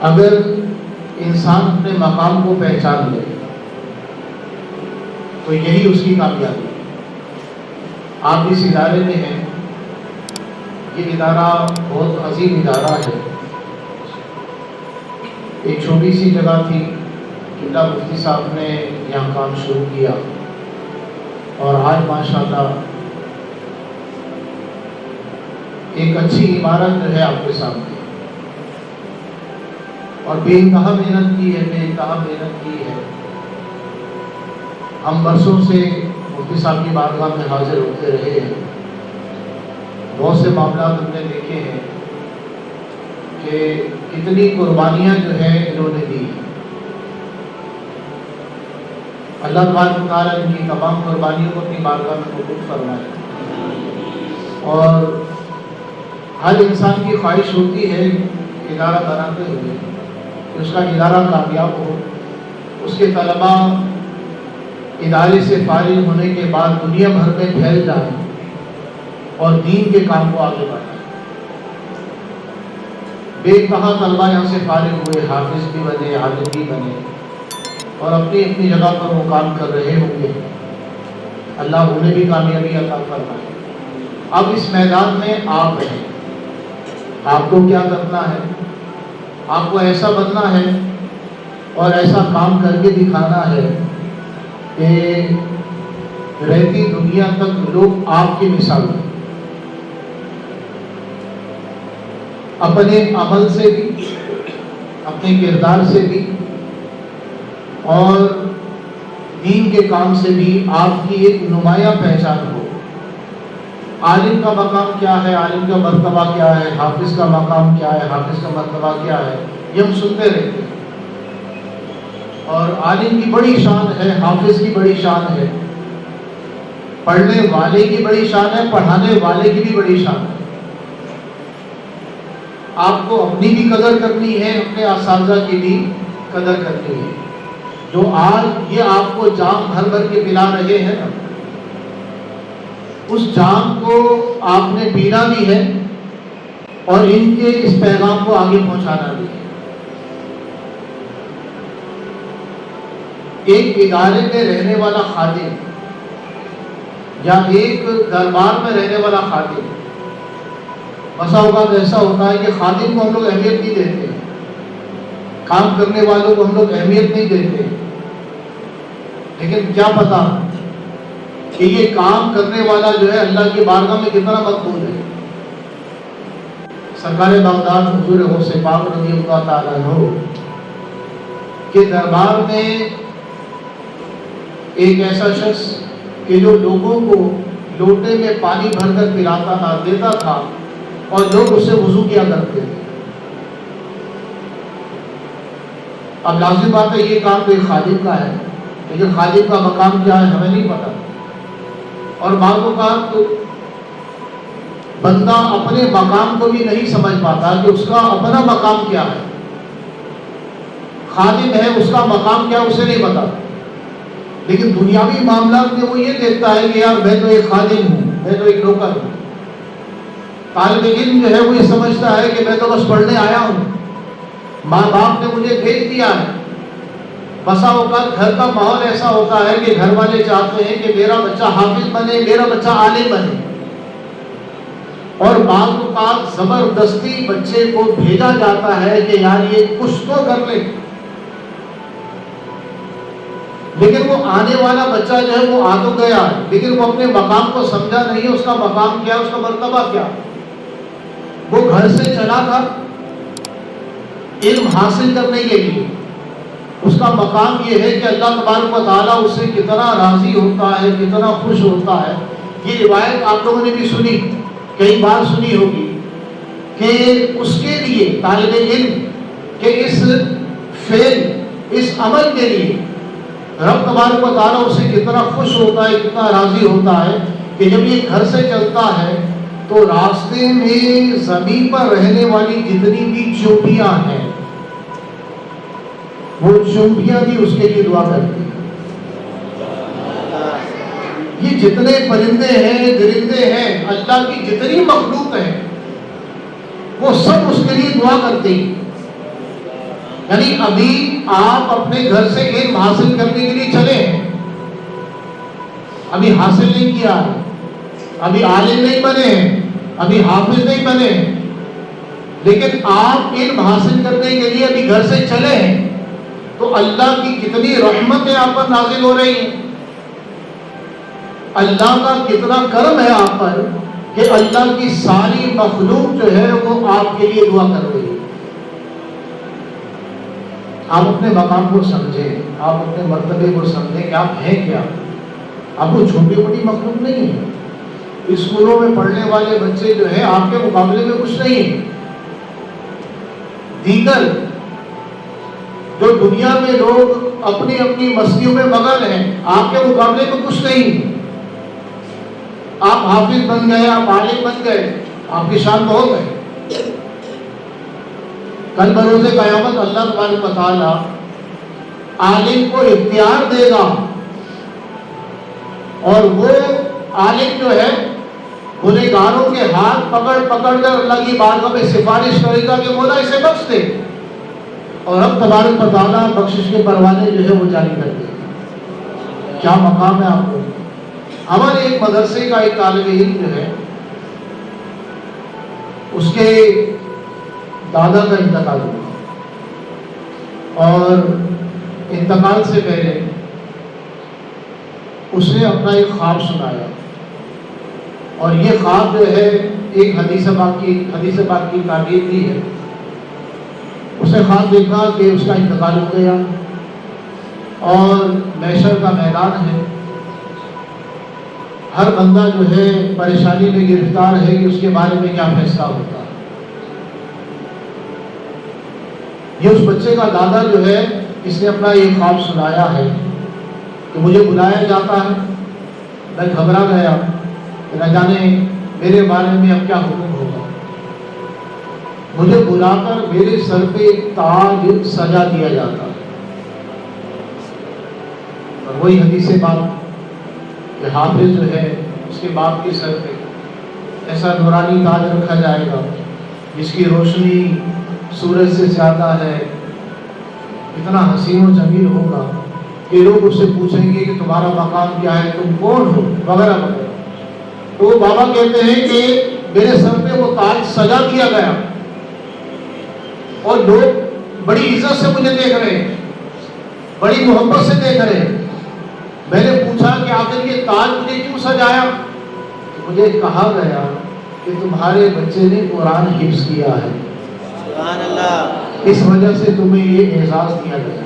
اگر انسان اپنے مقام کو پہچان لے تو یہی اس کی کامیابی ہے۔ آپ اس ادارے میں ہیں، یہ ادارہ بہت عظیم ادارہ ہے۔ ایک چھوٹی سی جگہ تھی، قبلہ مفتی صاحب نے یہاں کام شروع کیا اور آج ماشاءاللہ ایک اچھی عمارت جو ہے آپ کے سامنے، اور بے انتہا محنت کی ہے، بے انتہا محنت کی ہے۔ ہم برسوں سے مفتی صاحب کی بارگاہ میں حاضر ہوتے رہے ہیں، بہت سے معاملات ہم نے دیکھے ہیں کہ کتنی قربانیاں جو ہے انہوں نے دی۔ اللہ تبارک و تعالیٰ ان کی تمام قربانیوں کو اپنی بارگاہ میں قبول فرمائے۔ اور ہر انسان کی خواہش ہوتی ہے ادارہ بناتے ہوئے کہ اس کا ادارہ کامیاب ہو، اس کے طلباء ادارے سے فارغ ہونے کے بعد دنیا بھر میں پھیل جائیں اور دین کے کام کو آگے بڑھائیں۔ بے انتہا طلباء یہاں سے فارغ ہوئے، حافظ بھی بنے، عالم بھی بنے، اور اپنی اپنی جگہ پر وہ کام کر رہے ہوں گے۔ اللہ انہیں بھی کامیابی عطا فرمائے۔ اب اس میدان میں آپ ہیں، آپ کو کیا کرنا ہے؟ آپ کو ایسا بننا ہے اور ایسا کام کر کے دکھانا ہے کہ رہتی دنیا تک لوگ آپ کی مثال دیں، اپنے عمل سے بھی، اپنے کردار سے بھی، اور دین کے کام سے بھی آپ کی ایک نمایاں پہچان ہو۔ عالم کا مقام کیا ہے، عالم کا مرتبہ کیا ہے، حافظ کا مقام کیا ہے، حافظ کا مرتبہ کیا ہے، یہ ہم سنتے رہتے ہیں۔ اور عالم کی بڑی شان ہے، حافظ کی بڑی شان ہے، پڑھنے والے کی بڑی شان ہے، پڑھانے والے کی بھی بڑی شان ہے۔ آپ کو اپنی بھی قدر کرنی ہے، اپنے اساتذہ کی بھی قدر کرنی ہے، جو آج یہ آپ کو جام بھر بھر کے پلا رہے ہیں نا، اس جام کو آپ نے پینا بھی ہے اور ان کے اس پیغام کو آگے پہنچانا بھی ہے۔ ایک ادارے میں رہنے والا خادم یا ایک دربار میں رہنے والا خادم، بسا اوقات ایسا ہوتا ہے کہ خادم کو ہم لوگ اہمیت نہیں دیتے، کام کرنے والوں کو ہم لوگ اہمیت نہیں دیتے، لیکن کیا پتا کہ یہ کام کرنے والا جو ہے اللہ کی بارگاہ میں کتنا مقبول ہے۔ سرکار بغداد حضور غوث پاک رضی اللہ تعالیٰ عنہ کے دربار میں ایک ایسا شخص کہ جو لوگوں کو لوٹے میں پانی بھر کر پلاتا تھا، دیتا تھا، اور لوگ اس سے وضو کیا کرتے تھے۔ اب لازم بات ہے یہ کام تو ایک خادم کا ہے، لیکن خادم کا مقام کیا ہے ہمیں نہیں پتا، اور بعض اوقات بندہ اپنے مقام کو بھی نہیں سمجھ پاتا کہ اس کا اپنا مقام کیا ہے۔ خادم ہے، اس کا مقام کیا اسے نہیں پتا، لیکن دنیاوی معاملات میں وہ یہ دیکھتا ہے کہ یار میں تو ایک خادم ہوں، میں تو ایک نوکر ہوں۔ طالب علم جو ہے وہ یہ سمجھتا ہے کہ میں تو بس پڑھنے آیا ہوں، ماں باپ نے مجھے بھیج دیا ہے۔ بسا اوقات گھر کا ماحول ایسا ہوتا ہے کہ گھر والے چاہتے ہیں کہ میرا بچہ حافظ بنے، میرا بچہ عالم بنے، اور بعض اوقات زبردستی بچے کو بھیجا جاتا ہے کہ یار یہ کچھ تو کر لے، لیکن وہ آنے والا بچہ جو ہے وہ آ تو گیا، لیکن وہ اپنے مقام کو سمجھا نہیں، اس کا مقام کیا، اس کا مرتبہ کیا۔ وہ گھر سے چلا تھا علم حاصل کرنے کے لیے، اس کا مقام یہ ہے کہ اللہ تبارک و تعالیٰ اس سے کتنا راضی ہوتا ہے، کتنا خوش ہوتا ہے۔ یہ روایت آپ لوگوں نے بھی سنی، کئی بار سنی ہوگی، کہ اس کے لیے طالب علم کہ اس فعل، اس عمل کے لیے رب تبارک و تعالیٰ اس سے کتنا خوش ہوتا ہے، کتنا راضی ہوتا ہے، کہ جب یہ گھر سے چلتا ہے تو راستے میں زمین پر رہنے والی جتنی بھی چونٹیاں ہیں وہ چونٹیاں بھی اس کے لیے دعا کرتی ہیں۔ یہ جتنے پرندے ہیں، درندے ہیں، اللہ کی جتنی مخلوق ہیں، وہ سب اس کے لیے دعا کرتے ہیں۔ یعنی ابھی آپ اپنے گھر سے علم حاصل کرنے کے لیے چلے ہیں، ابھی حاصل نہیں کیا ہے، ابھی عالم نہیں بنے ہیں، ابھی حافظ نہیں بنے ہیں، لیکن آپ علم حاصل کرنے کے لیے ابھی گھر سے چلے ہیں، تو اللہ کی کتنی رحمتیں آپ پر نازل ہو رہی ہیں، اللہ کا کتنا کرم ہے آپ پر کہ اللہ کی ساری مخلوق جو ہے وہ آپ کے لیے دعا کر رہی ہے۔ آپ اپنے مقام کو سمجھیں، آپ اپنے مرتبے کو سمجھیں کہ آپ ہیں کیا۔ آپ کو چھوٹی بڑی مخلوق نہیں ہے۔ اسکولوں میں پڑھنے والے بچے جو ہیں آپ کے مقابلے میں کچھ نہیں ہیں۔ دیگر جو دنیا میں لوگ اپنی اپنی مستیوں میں مگن ہیں، آپ کے مقابلے میں کچھ نہیں۔ آپ حافظ بن گئے، آپ عالم بن گئے، آپ کی شان بہت ہے۔ کل بروز قیامت اللہ تبارک و تعالیٰ عالم کو اختیار دے گا، اور وہ عالم جو ہے گنہگاروں کے ہاتھ پکڑ پکڑ کر اللہ کی بارگاہ میں سفارش کرے گا کہ مولا اسے بخش دے، اور اب تبارک و تعالیٰ بخشش کے پروانے جو ہے وہ جاری کر دے گا۔ کیا مقام ہے آپ کو۔ ہمارے ایک مدرسے کا ایک طالب علم جو ہے، اس کے دادا کا انتقال ہوا، اور انتقال سے پہلے اس نے اپنا ایک خواب سنایا، اور یہ خواب جو ہے ایک حدیث پاک کی تعبیر دی ہے۔ اس نے خواب دیکھا کہ اس کا انتقال ہو گیا اور محشر کا میدان ہے، ہر بندہ جو ہے پریشانی میں گرفتار ہے کہ اس کے بارے میں کیا فیصلہ ہوتا ہے۔ یہ اس بچے کا دادا جو ہے، اس نے اپنا یہ خواب سنایا ہے کہ مجھے بلایا جاتا ہے، میں گھبرا گیا کہ نہ جانے میرے بارے میں اب کیا حکم ہوگا۔ مجھے بلا کر میرے سر پہ ایک تاج سجا دیا جاتا ہے، اور وہی حدیث بات کہ حافظ جو ہے اس کے باپ کے سر پہ ایسا نورانی تاج رکھا جائے گا جس کی روشنی سورج سے زیادہ ہے، اتنا حسین و جمیل ہوگا کہ لوگ اس سے پوچھیں گے کہ تمہارا مقام کیا ہے، تم کون ہو، وغیرہ وغیرہ۔ تو وہ بابا کہتے ہیں کہ میرے سر پہ وہ تاج سجا دیا گیا، اور لوگ بڑی عزت سے مجھے دیکھ رہے ہیں، بڑی محبت سے دیکھ رہے ہیں۔ میں نے پوچھا کہ آخر یہ تاج مجھے کیوں سجایا؟ مجھے کہا گیا کہ تمہارے بچے نے قرآن حفظ کیا ہے، سبحان اللہ، اس وجہ سے تمہیں یہ اعزاز دیا گیا۔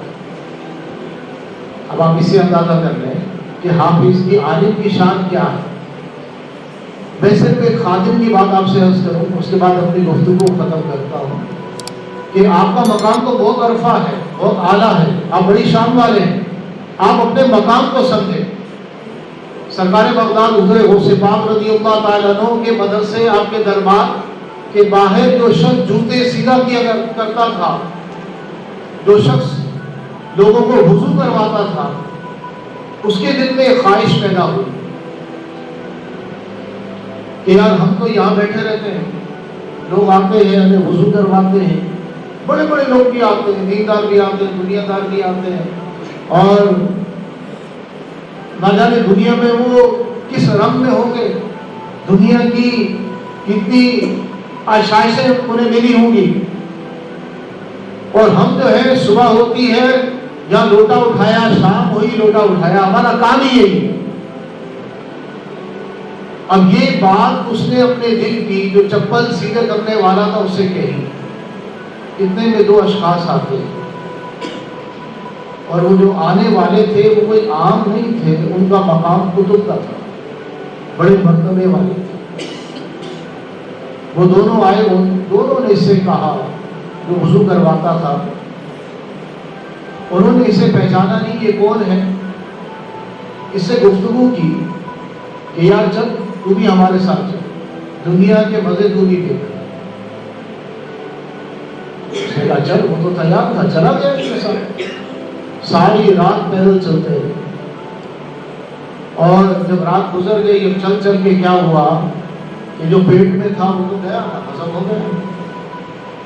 اب آپ اس سے اندازہ کر لیں کہ حافظ کی عالم کی شان کیا ہے۔ میں صرف ایک خادم کی بات آپ سے عرض کروں، اس کے بعد اپنی گفتگو ختم کرتا ہوں کہ آپ کا مقام تو بہت عرفہ ہے، بہت اعلیٰ ہے، آپ بڑی شان والے ہیں، آپ اپنے مقام کو سمجھیں۔ سرکار بغداد حضرت غوث پاک رضی اللہ تعالیٰ عنہ کے مدرسے، آپ کے دربار کے باہر جو شخص جوتے سیدھا کیا کرتا تھا، جو شخص لوگوں کو وضو کرواتا تھا، اس کے دل میں ایک خواہش پیدا ہوئی کہ یار ہم تو یہاں بیٹھے رہتے ہیں، لوگ آتے ہیں ہمیں وضو کرواتے ہیں، بڑے بڑے لوگ بھی آتے ہیں، دیندار بھی آتے ہیں، دنیا دار بھی آتے ہیں، اور نہ جانے دنیا میں وہ کس رنگ میں ہوں گے، دنیا کی کتنی آشائشیں انہیں ملی ہوں گی، اور ہم جو ہے صبح ہوتی ہے یا لوٹا اٹھایا، شام ہوئی لوٹا اٹھایا، ہمارا کام ہی یہی۔ اب یہ بات اس نے اپنے دل کی، جو چپل سیدھے کرنے والا تھا، اس سے کہی۔ اتنے میں دو اشخاص آتے، اور وہ جو آنے والے تھے وہ کوئی عام نہیں تھے، ان کا مقام کتب کا تھا، بڑے مرتبے والے تھے۔ وہ دونوں آئے، ان دونوں نے اس سے کہا، جو وضو کرواتا تھا، انہوں نے اسے پہچانا نہیں یہ کون ہے، اس سے گفتگو کی کہ یار چل تو بھی ہمارے ساتھ چل، دنیا کے مزے تو بھی دیکھ۔ اس نے کہا چل، وہ تو تیار تھا، چلا گیا اس کے ساتھ۔ ساری رات پیدل چلتے ہیں، اور جب رات گزر گئی، چل چل کے کیا ہوا کہ جو پیٹ میں تھا وہ تو گیا، ہضم ہو گیا۔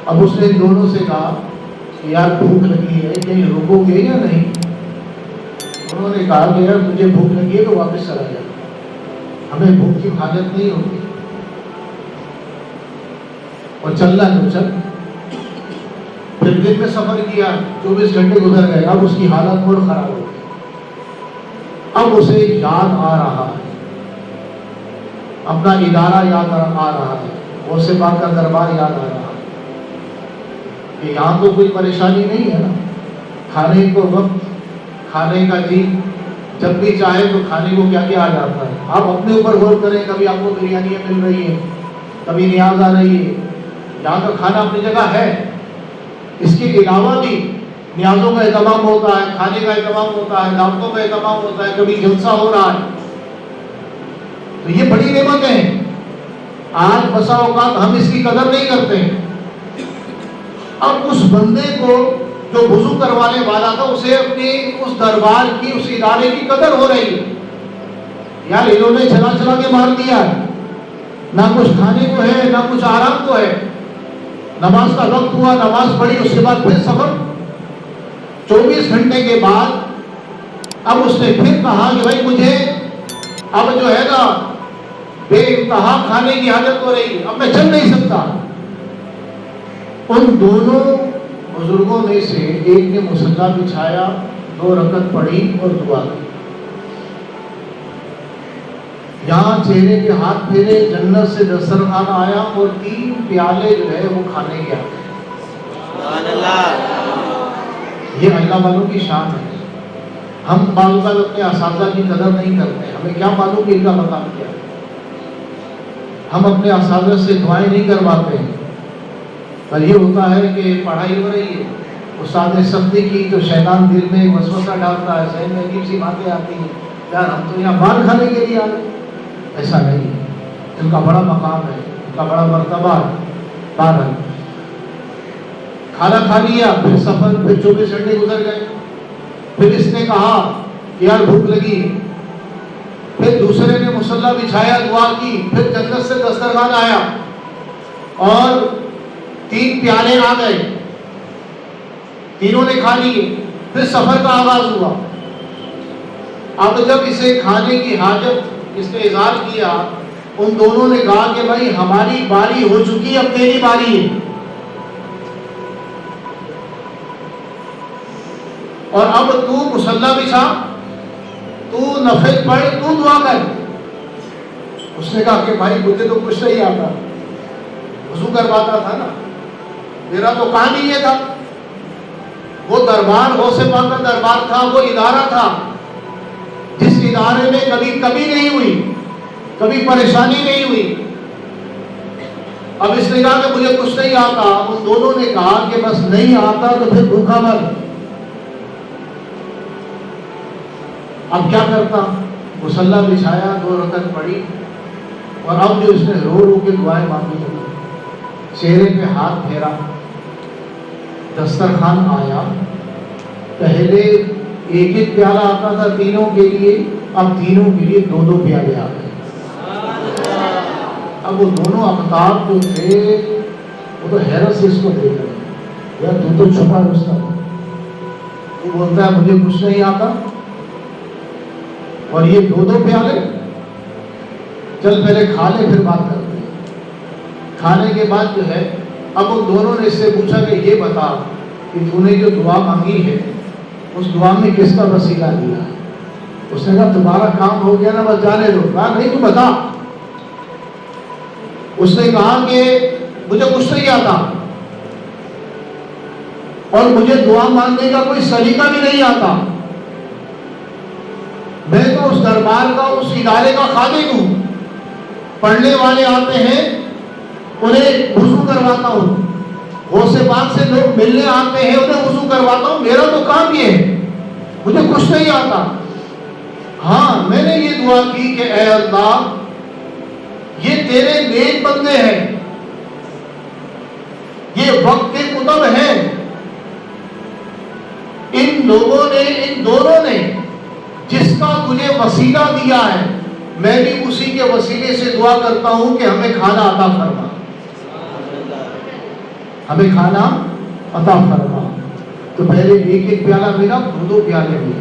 اب اس نے ان دونوں سے کہا کہ یار بھوک لگی ہے، کہیں رکو گے یا نہیں؟ انہوں نے کہا کہ یار تجھے بھوک لگی ہے تو واپس چلا جا، ہمیں بھوک کی حاجت نہیں ہوگی، اور چلنا تو چل۔ پھر دن میں سفر کیا، 24 گھنٹے گزر گئے، اب اس کی حالت اور خراب ہو گئی۔ اب اسے یاد آ رہا ہے، اپنا ادارہ یاد آ رہا ہے، غوث پاک کا دربار یاد آ رہا ہے کہ یہاں تو کوئی پریشانی نہیں ہے نا، کھانے کو وقت، کھانے کا جی جب بھی چاہے تو کھانے کو کیا کیا آ جاتا ہے۔ آپ اپنے اوپر غور کریں، کبھی آپ کو بریانیاں مل رہی ہیں، کبھی نیاز آ رہی ہے، یہاں کا کھانا اپنی جگہ ہے، اس کے علاوہ بھی نیازوں کا اہتمام ہوتا ہے، کھانے کا اہتمام ہوتا ہے، دعوتوں کا اہتمام ہوتا ہے، کبھی جلسہ ہو رہا ہے، تو یہ بڑی نعمت ہے۔ آج بسا اوقات ہم اس کی قدر نہیں کرتے۔ اب اس بندے کو جو وضو کروانے والا تھا، اسے اپنی اس دربار کی، اس ادارے کی قدر ہو رہی ہے۔ یار انہوں نے چلا چلا کے مار دیا ہے، نہ کچھ کھانے کو ہے، نہ کچھ آرام کو ہے۔ نماز کا وقت ہوا، نماز پڑھی، اس کے بعد پھر سفر، 24 گھنٹے کے بعد اب اس نے پھر کہا کہ بھائی مجھے اب جو ہے نا بے انتہا کھانے کی حاجت ہو رہی ہے، اب میں چل نہیں سکتا۔ ان دونوں بزرگوں میں سے ایک نے مصلی بچھایا، 2 رکعت پڑھی اور دعا کی۔ یہاں چہرے کے ہاتھ پھیرے، جنت سے دسترخوان آیا اور 3 پیالے جو ہے وہ کھانے کے آتے ہیں۔ سبحان اللہ۔ یہ اللہ والوں کی شان ہے۔ ہم بعض اوقات اپنے اساتذہ کی قدر نہیں کرتے، ہمیں کیا معلوم کہ ان کا مقام کیا ہے۔ ہم اپنے اساتذہ سے دعائیں نہیں کرواتے ہیں، پر یہ ہوتا ہے کہ پڑھائی ہو رہی ہے، استاد نے سختی کی تو شیطان دل میں ایک وسوسہ ڈالتا ہے، ذہن میں عجیب سی باتیں آتی ہیں، یار ہم تو یہاں مار کھانے کے لیے آئے۔ ایسا نہیں ہے، ان کا بڑا مقام ہے، ان کا بڑا مرتبہ ہے۔ بہرحال کھانا کھا لیا، پھر سفر، پھر 24 گھنٹے گزر گئے، پھر اس نے کہا کہ یار بھوک لگی، پھر دوسرے نے مصلی بچھایا، دعا کی، پھر جنت سے دسترخوان آیا اور 3 پیالے آ گئے، تینوں نے کھا لیے، پھر سفر کا آغاز ہوا۔ اب جب اسے کھانے کی حاجت اس نے اظہار کیا، ان دونوں نے کہا کہ بھائی ہماری باری ہو چکی، اب تیری باری ہے، اور اب تو مصلی بچھا، تو نفل پڑھ، تو دعا کر۔ اس نے کہا کہ بھائی مجھے تو کچھ نہیں آتا، وضو کرواتا تھا نا، میرا تو کام ہی یہ تھا۔ وہ دربار غوث پاک کا دربار تھا، وہ ادارہ تھا جس ادارے میں کبھی کمی نہیں ہوئی، کبھی پریشانی نہیں ہوئی۔ اب اس نے کہا کہ مجھے کچھ نہیں آتا۔ ان دونوں نے کہا کہ بس نہیں آتا تو پھر بھوکا مر۔ اب کیا کرتا؟ مصلی بچھایا، 2 رکعت پڑھی، اور اب جو اس نے رو رو کے دعائیں مانگی، چہرے پہ ہاتھ پھیرا، دسترخوان آیا۔ پہلے ایک ایک پیالہ آتا تھا تینوں کے لیے، اب تینوں کے لیے 2 پیالے آ گئے۔ اب وہ دونوں اقطاب جو تھے وہ تو حیرت سے اس کو دیکھ رہے، یار تو چھپا رستہ، وہ بولتا ہے مجھے کچھ نہیں آتا، اور یہ 2 پیالے، چل پہلے کھا لے پھر بات کرتے ہیں۔ کھانے کے بعد جو ہے اب ان دونوں نے اس سے پوچھا کہ یہ بتا کہ تو نے جو دعا مانگی ہے اس دعا میں کس کا وسیلہ دیا ہے؟ اس نے کہا تمہارا کام ہو گیا نا، بس جانے دو۔ کہا نہیں تو بتا۔ اس نے کہا کہ مجھے کچھ نہیں آتا اور مجھے دعا مانگنے کا کوئی سلیقہ بھی نہیں آتا، میں تو اس دربار کا، اس ادارے کا خادم ہوں، پڑھنے والے آتے ہیں انہیں وضو کرواتا ہوں، غوث پاک سے لوگ ملنے آتے ہیں انہیں وضو کرواتا ہوں، میرا تو کام یہ ہے، مجھے کچھ نہیں آتا۔ ہاں میں نے یہ دعا کی کہ اے اللہ یہ تیرے نیک بندے ہیں، یہ وقت کے کتب ہیں، ان لوگوں نے، ان دونوں نے جس کا تجھے وسیلہ دیا ہے، میں بھی اسی کے وسیلے سے دعا کرتا ہوں کہ ہمیں کھانا عطا فرما، ہمیں کھانا عطا فرما۔ تو پہلے ایک ایک پیالہ ملا، دو پیالے ملے.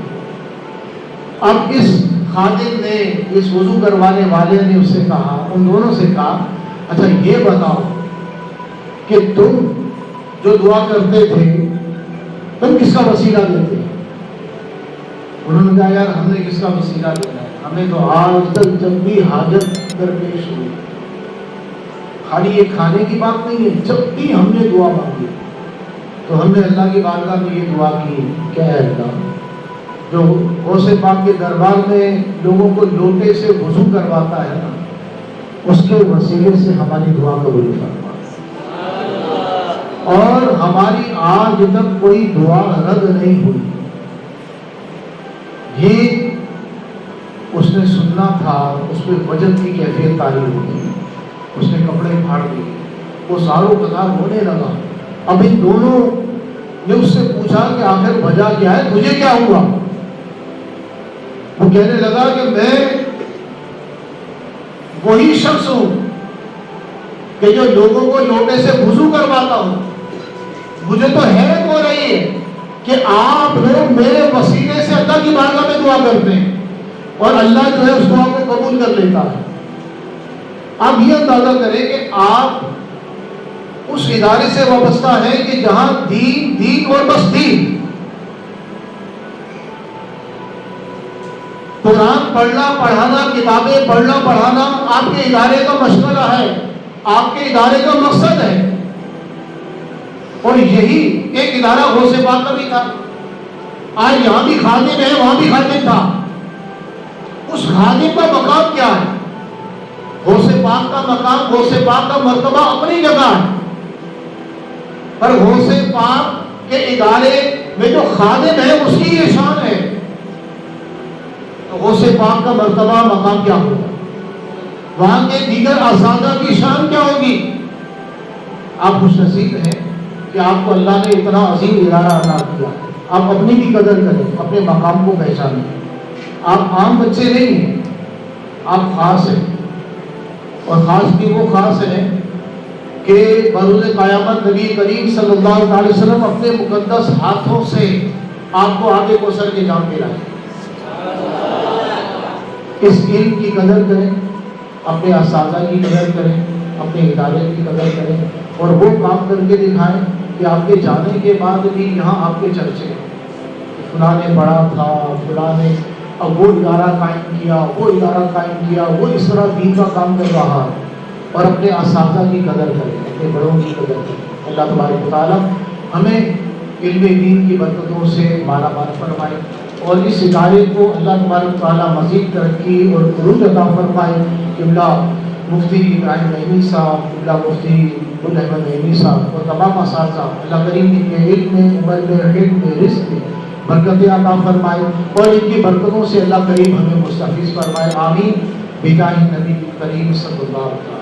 اب اس خادم نے، اس وضو کروانے والے نے اس سے کہا، ان دونوں سے کہا اچھا یہ بتاؤ کہ تم جو دعا کرتے تھے تم کس کا وسیلہ دیتے؟ انہوں نے کہا یار ہم نے کس کا وسیلہ دینا ہے، ہمیں تو آج تک جب بھی حاجت درپیش ہوئی، خالی یہ کھانے کی بات نہیں ہے، جب بھی ہم نے دعا مانگی تو ہم نے اللہ کی بارگاہ میں یہ دعا کی کہ اے اللہ، جو غوث پاک کے دربار میں لوگوں کو لوٹے سے وضو کرواتا ہے نا، اس کے وسیلے سے ہماری دعا قبول فرما، اور ہماری آج تک کوئی دعا رد نہیں ہوئی. یہ اس نے سننا تھا، اس پہ وجد کی کیفیت تعلیم ہوگی. اس نے کپڑے پھاڑ دیے، وہ زاروں قطار ہونے لگا. اب ان دونوں نے اس سے پوچھا کہ آخر وجہ کیا ہے، تجھے کیا ہوا؟ وہ کہنے لگا کہ میں وہی شخص ہوں کہ جو لوگوں کو لوٹے سے وضو کرواتا ہوں. مجھے تو حیرت ہو رہی ہے کہ آپ لوگ میرے وسیلے سے اللہ کی بارگاہ میں دعا کرتے ہیں اور اللہ جو ہے اس دعا کو قبول کر لیتا ہے. آپ یہ اندازہ کریں کہ آپ اس ادارے سے وابستہ ہیں کہ جہاں دین دین اور بس دین. قرآن پڑھنا پڑھانا، کتابیں پڑھنا پڑھانا آپ کے ادارے کا مشغلہ ہے، آپ کے ادارے کا مقصد ہے. اور یہی ایک ادارہ غوث پاک کا بھی تھا. آج یہاں بھی خادم ہے، وہاں بھی خادم تھا. اس خادم کا مقام کیا ہے؟ غوث پاک کا مقام، غوث پاک کا مرتبہ اپنی جگہ ہے، پر غوث پاک کے ادارے میں جو خادم ہے اس کی یہ شان ہے. تو غوث پاک کا مرتبہ مقام کیا ہوگا؟ وہاں کے دیگر اساتذہ کی شان کیا ہوگی؟ آپ خوش نصیب ہیں کہ آپ کو اللہ نے اتنا عظیم ادارہ عطا کیا. آپ اپنی بھی قدر کریں، اپنے مقام کو پہچانیں. آپ عام بچے نہیں ہیں، آپ خاص ہیں، اور خاص بھی وہ خاص ہیں کہ بروز قیامت نبی کریم صلی اللہ علیہ وسلم اپنے مقدس ہاتھوں سے آپ کو آگے کوثر کے جام دلائیں. اس علم کی قدر کریں، اپنے اساتذہ کی قدر کریں، اپنے ادارے کی قدر کریں، اور وہ کام کر کے دکھائیں کہ آپ کے جانے کے بعد بھی یہاں آپ کے چرچے ہیں. فلاں نے پڑھا تھا، فلاں نے اب وہ ادارہ قائم کیا، وہ ادارہ قائم کیا، وہ اس طرح دین کا کام کر رہا ہے. اور اپنے اساتذہ کی قدر کریں، اپنے بڑوں کی قدر کریں. اللہ تبارک و تعالیٰ ہمیں علم دین کی برکتوں سے مالا مال فرمائے، اور اس ادارے کو اللہ تبارک و تعالیٰ مزید ترقی اور عروج عطا فرمائے. قبلہ مفتی ابراہیم نعیمی صاحب، قبلہ مفتی گل احمد نعیمی صاحب اور تمام اساتذہ اللہ کریم ان کے علم میں، عمر میں، علم میں، رزق میں برکتیں عطا فرمائے، اور ان کی برکتوں سے اللہ کریم ہمیں مستفیض فرمائے. آمین بجاہ نبی کریم صلی اللہ علیہ وسلم.